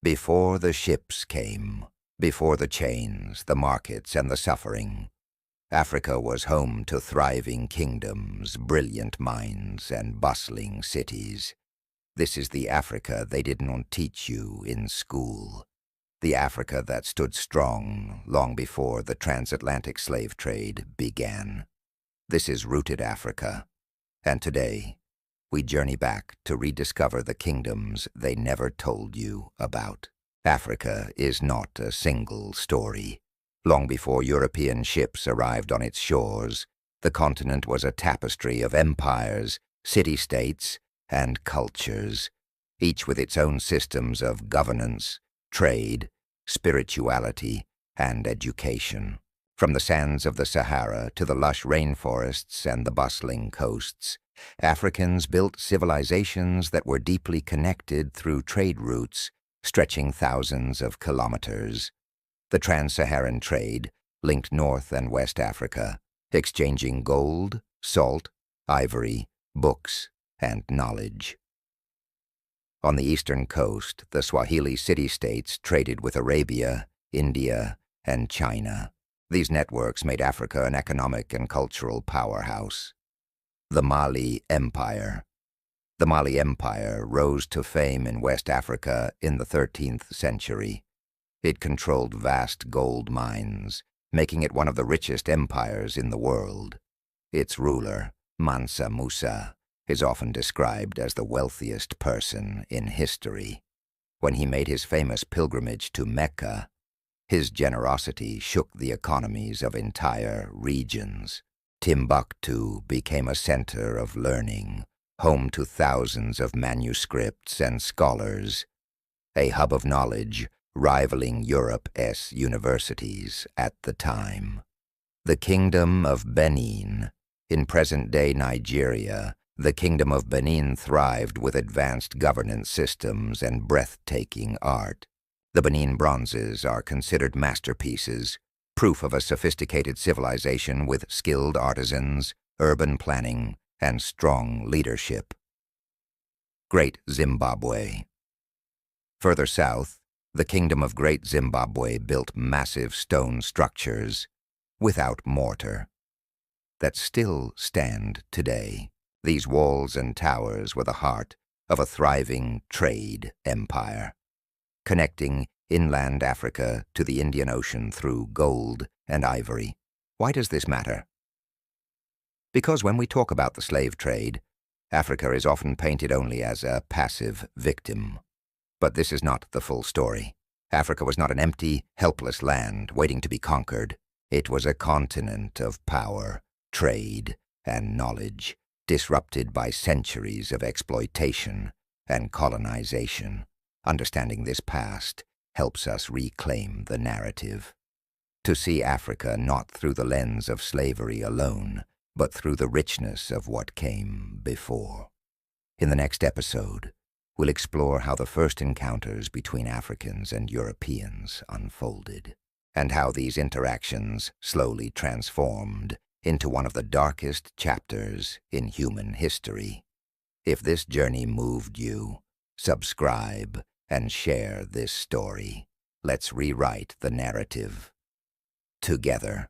Before the ships came, before the chains, the markets, and the suffering, Africa was home to thriving kingdoms, brilliant minds, and bustling cities. This is the Africa they didn't teach you in school. The Africa that stood strong long before the transatlantic slave trade began. This is rooted Africa, and today we journey back to rediscover the kingdoms they never told you about. Africa is not a single story. Long before European ships arrived on its shores, the continent was a tapestry of empires, city-states, and cultures, each with its own systems of governance, trade, spirituality, and education. From the sands of the Sahara to the lush rainforests and the bustling coasts, Africans built civilizations that were deeply connected through trade routes stretching thousands of kilometers. The trans-Saharan trade linked North and West Africa, exchanging gold, salt, ivory, books, and knowledge. On the eastern coast, the Swahili city-states traded with Arabia, India, and China. These networks made Africa an economic and cultural powerhouse. The Mali Empire. The Mali Empire rose to fame in West Africa in the 13th century. It controlled vast gold mines, making it one of the richest empires in the world. Its ruler, Mansa Musa, is often described as the wealthiest person in history. When he made his famous pilgrimage to Mecca, his generosity shook the economies of entire regions. Timbuktu became a center of learning, home to thousands of manuscripts and scholars, a hub of knowledge rivaling Europe's universities at the time. The Kingdom of Benin. In present-day Nigeria, the Kingdom of Benin thrived with advanced governance systems and breathtaking art. The Benin bronzes are considered masterpieces, proof of a sophisticated civilization with skilled artisans, urban planning, and strong leadership. Great Zimbabwe. Further south, the Kingdom of Great Zimbabwe built massive stone structures without mortar that still stand today. These walls and towers were the heart of a thriving trade empire, connecting inland Africa to the Indian Ocean through gold and ivory. Why does this matter? Because when we talk about the slave trade, Africa is often painted only as a passive victim. But this is not the full story. Africa was not an empty, helpless land waiting to be conquered. It was a continent of power, trade, and knowledge, disrupted by centuries of exploitation and colonization. Understanding this past helps us reclaim the narrative. To see Africa not through the lens of slavery alone, but through the richness of what came before. In the next episode, we'll explore how the first encounters between Africans and Europeans unfolded, and how these interactions slowly transformed into one of the darkest chapters in human history. If this journey moved you, subscribe and share this story. Let's rewrite the narrative together.